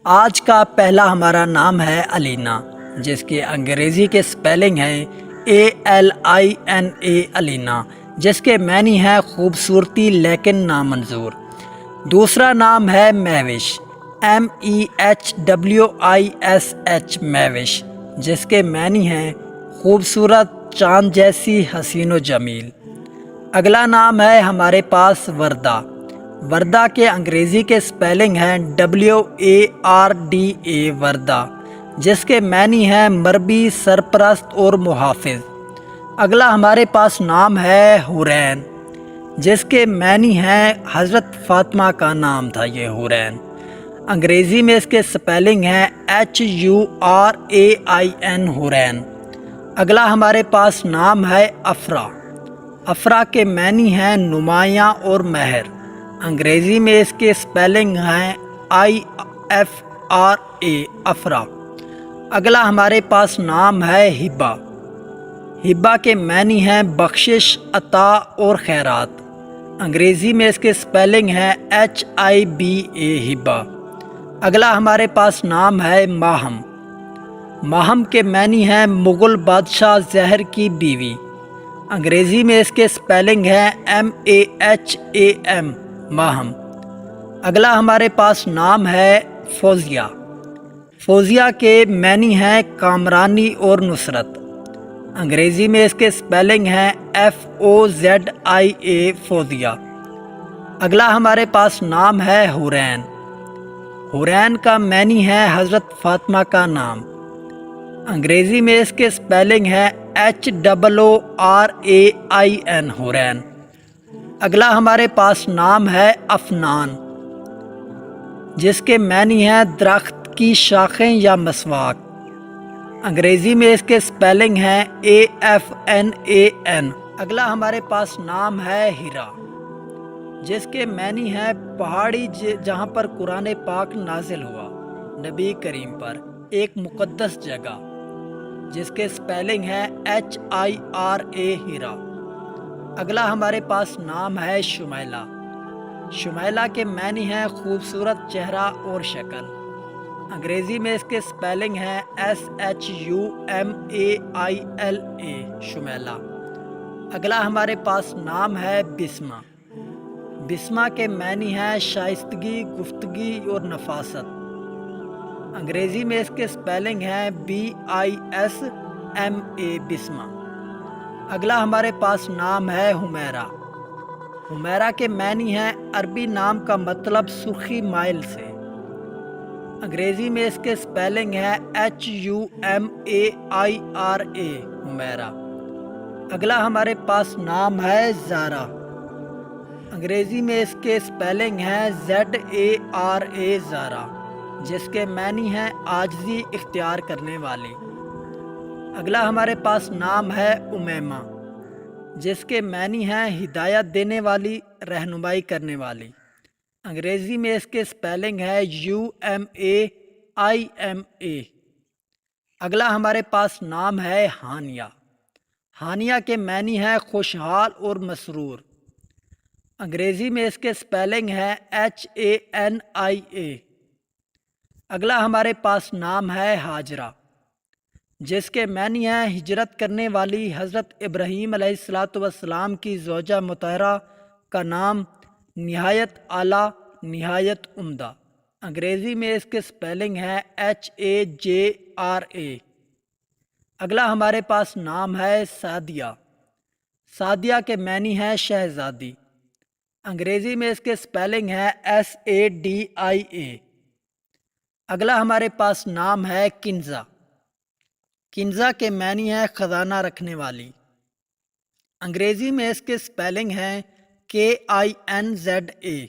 آج کا پہلا ہمارا نام ہے علینا، جس کے انگریزی کے سپیلنگ ہے ALINA علینا، جس کے معنی ہے خوبصورتی لیکن نامنظور۔ دوسرا نام ہے مہوش، MEHWISH مہوش، جس کے معنی ہے خوبصورت چاند جیسی حسین و جمیل۔ اگلا نام ہے ہمارے پاس وردہ۔ وردہ کے انگریزی کے سپیلنگ ہیں WARDA وردہ، جس کے معنی ہیں مربی، سرپرست اور محافظ۔ اگلا ہمارے پاس نام ہے حورین، جس کے معنی ہیں حضرت فاطمہ کا نام تھا یہ حورین۔ انگریزی میں اس کے سپیلنگ ہیں HURAIN حورین۔ اگلا ہمارے پاس نام ہے افرا۔ افرا کے معنی ہیں نمایاں اور مہر۔ انگریزی میں اس کے سپیلنگ ہیں IFRA افرا۔ اگلا ہمارے پاس نام ہے ہبہ۔ ہبہ کے معنی ہیں بخشش، عطا اور خیرات۔ انگریزی میں اس کے سپیلنگ ہیں HIBA ہبہ۔ اگلا ہمارے پاس نام ہے ماہم۔ ماہم کے معنی ہیں مغل بادشاہ زہر کی بیوی۔ انگریزی میں اس کے سپیلنگ ہے MAHAM ماہم۔ اگلا ہمارے پاس نام ہے فوزیہ۔ فوزیہ کے معنی ہیں کامرانی اور نصرت۔ انگریزی میں اس کے سپیلنگ ہیں FOZIA فوزیہ۔ اگلا ہمارے پاس نام ہے حورین۔ حورین کا معنی ہے حضرت فاطمہ کا نام۔ انگریزی میں اس کے سپیلنگ ہے HOORAIN حورین۔ اگلا ہمارے پاس نام ہے افنان، جس کے معنی ہے درخت کی شاخیں یا مسواک۔ انگریزی میں اس کے سپیلنگ ہیں AFNAN۔ اگلا ہمارے پاس نام ہے ہیرا، جس کے معنی ہے پہاڑی جہاں پر قرآن پاک نازل ہوا نبی کریم پر، ایک مقدس جگہ، جس کے سپیلنگ ہے HIRA ہیرا۔ اگلا ہمارے پاس نام ہے شمیلہ۔ شمیلہ کے معنی ہے خوبصورت چہرہ اور شکل۔ انگریزی میں اس کے سپیلنگ ہے SHUMAILA شمیلہ۔ اگلا ہمارے پاس نام ہے بسمہ۔ بسمہ کے معنی ہے شائستگی، گفتگی اور نفاست۔ انگریزی میں اس کے سپیلنگ ہے BISMA بسمہ۔ اگلا ہمارے پاس نام ہے حمیرہ۔ حمیرہ کے معنی ہے عربی نام کا مطلب سرخی مائل سے۔ انگریزی میں اس کے سپیلنگ ہے HUMAIRA حمیرہ۔ اگلا ہمارے پاس نام ہے زارا۔ انگریزی میں اس کے سپیلنگ ہے ZARA زارا، جس کے معنی ہے عاجزی اختیار کرنے والی۔ اگلا ہمارے پاس نام ہے امیمہ، جس کے معنی ہے ہدایت دینے والی، رہنمائی کرنے والی۔ انگریزی میں اس کے سپیلنگ ہے UMAIMA۔ اگلا ہمارے پاس نام ہے ہانیہ۔ ہانیہ کے معنی ہے خوشحال اور مسرور۔ انگریزی میں اس کے سپیلنگ ہے HANIA۔ اگلا ہمارے پاس نام ہے ہاجرہ، جس کے معنی ہے ہجرت کرنے والی، حضرت ابراہیم علیہ السلام کی زوجہ مطہرہ کا نام، نہایت اعلیٰ، نہایت عمدہ۔ انگریزی میں اس کے سپیلنگ ہے HAJRA۔ اگلا ہمارے پاس نام ہے سعدیہ۔ سعدیہ کے معنی ہے شہزادی۔ انگریزی میں اس کے سپیلنگ ہے SADIA۔ اگلا ہمارے پاس نام ہے کنزہ۔ کنزہ کے معنی ہے خزانہ رکھنے والی۔ انگریزی میں اس کے سپیلنگ ہیں KINZA۔